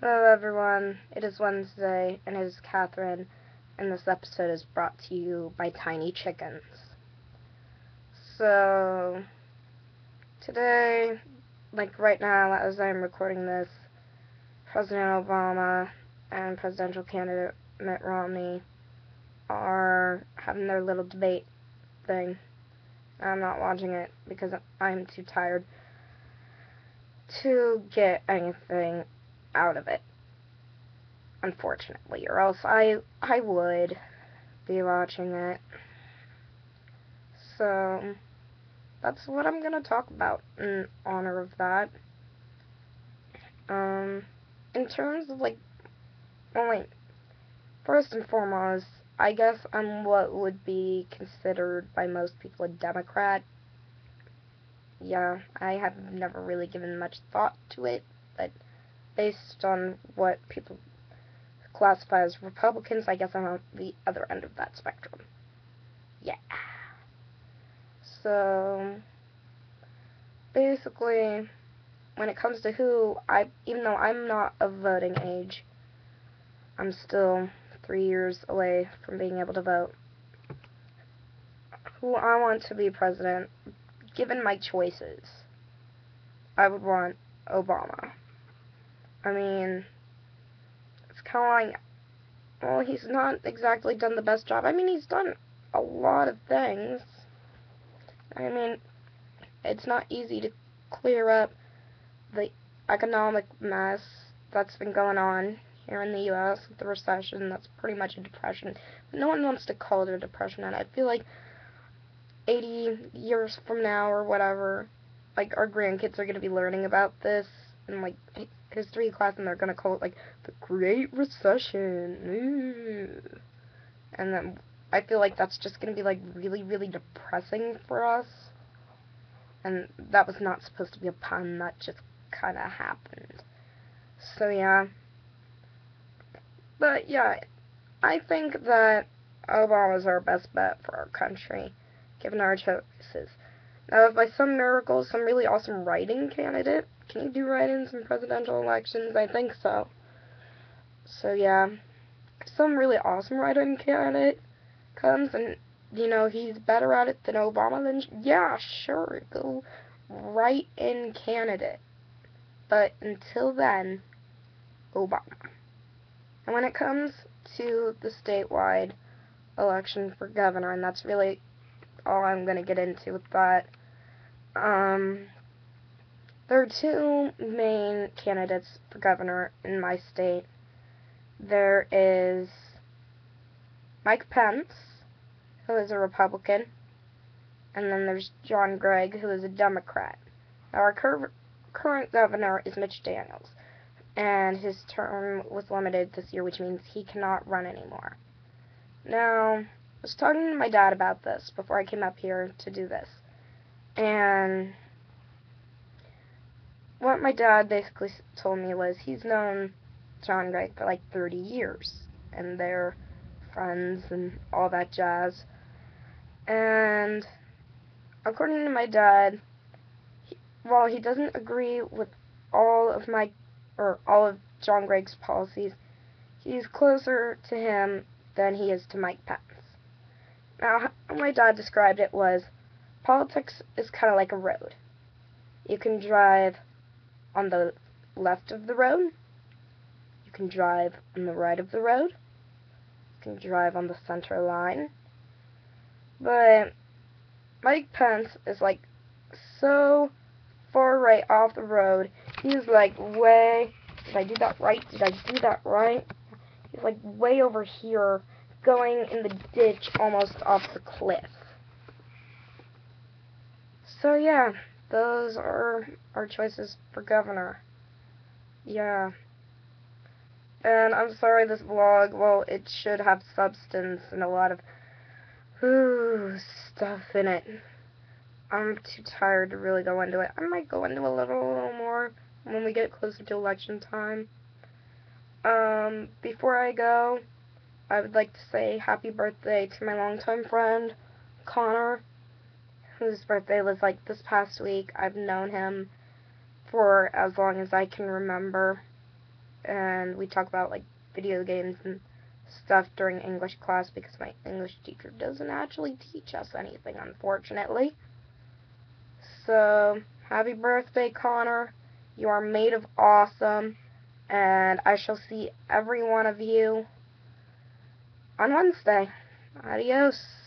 Hello everyone, it is Wednesday, and it is Catherine, and this episode is brought to you by Tiny Chickens. So, today, like right now, as I'm recording this, President Obama and presidential candidate Mitt Romney are having their little debate thing. I'm not watching it because I'm too tired to get anything out of it, unfortunately, or else I would be watching it. So that's what I'm gonna talk about in honor of that. In terms of first and foremost, I guess I'm what would be considered by most people a Democrat. Yeah, I have never really given much thought to it, but based on what people classify as Republicans, I guess I'm on the other end of that spectrum. Yeah. So, basically, when it comes to even though I'm not of voting age, I'm still 3 years away from being able to vote. Who I want to be president, given my choices, I would want Obama. I mean, it's kind of like, well, he's not exactly done the best job. I mean, he's done a lot of things. I mean, it's not easy to clear up the economic mess that's been going on here in the U.S. with the recession. That's pretty much a depression. But no one wants to call it a depression, and I feel like 80 years from now or whatever, like, our grandkids are going to be learning about this in, like, history class, and they're going to call it, like, the Great Recession. Ooh. And then I feel like that's just going to be, like, really, really depressing for us. And that was not supposed to be a pun. That just kind of happened. So, yeah. But, yeah, I think that Obama's our best bet for our country, given our choices. Now, if by some miracle, some really awesome write-in candidate, can you do write-ins in presidential elections? I think so. So, yeah, if some really awesome write-in candidate comes and, he's better at it than Obama, then yeah, sure, go write-in candidate. But until then, Obama. And when it comes to the statewide election for governor, and that's really all I'm going to get into with that, there are two main candidates for governor in my state. There is Mike Pence, who is a Republican, and then there's John Gregg, who is a Democrat. Now, our current governor is Mitch Daniels, and his term was limited this year, which means he cannot run anymore. Now, I was talking to my dad about this before I came up here to do this, and what my dad basically told me was he's known John Gregg for like 30 years, and they're friends and all that jazz. And according to my dad, while he doesn't agree with all of John Gregg's policies, he's closer to him than he is to Mike Pence. Now, how my dad described it was, politics is kind of like a road. You can drive on the left of the road, you can drive on the right of the road, you can drive on the center line, but Mike Pence is like so far right off the road. He's like way, did I do that right? Did I do that right? He's like way over here, going in the ditch almost off the cliff. So yeah, those are our choices for governor. Yeah. And I'm sorry this vlog, well, it should have substance and a lot of stuff in it. I'm too tired to really go into it. I might go into a little more when we get closer to election time. Before I go, I would like to say happy birthday to my longtime friend, Connor, whose birthday was like this past week. I've known him for as long as I can remember. and we talk about like video games and stuff during English class because my English teacher doesn't actually teach us anything, unfortunately. So, happy birthday, Connor. You are made of awesome, and I shall see every one of you on Wednesday. Adios.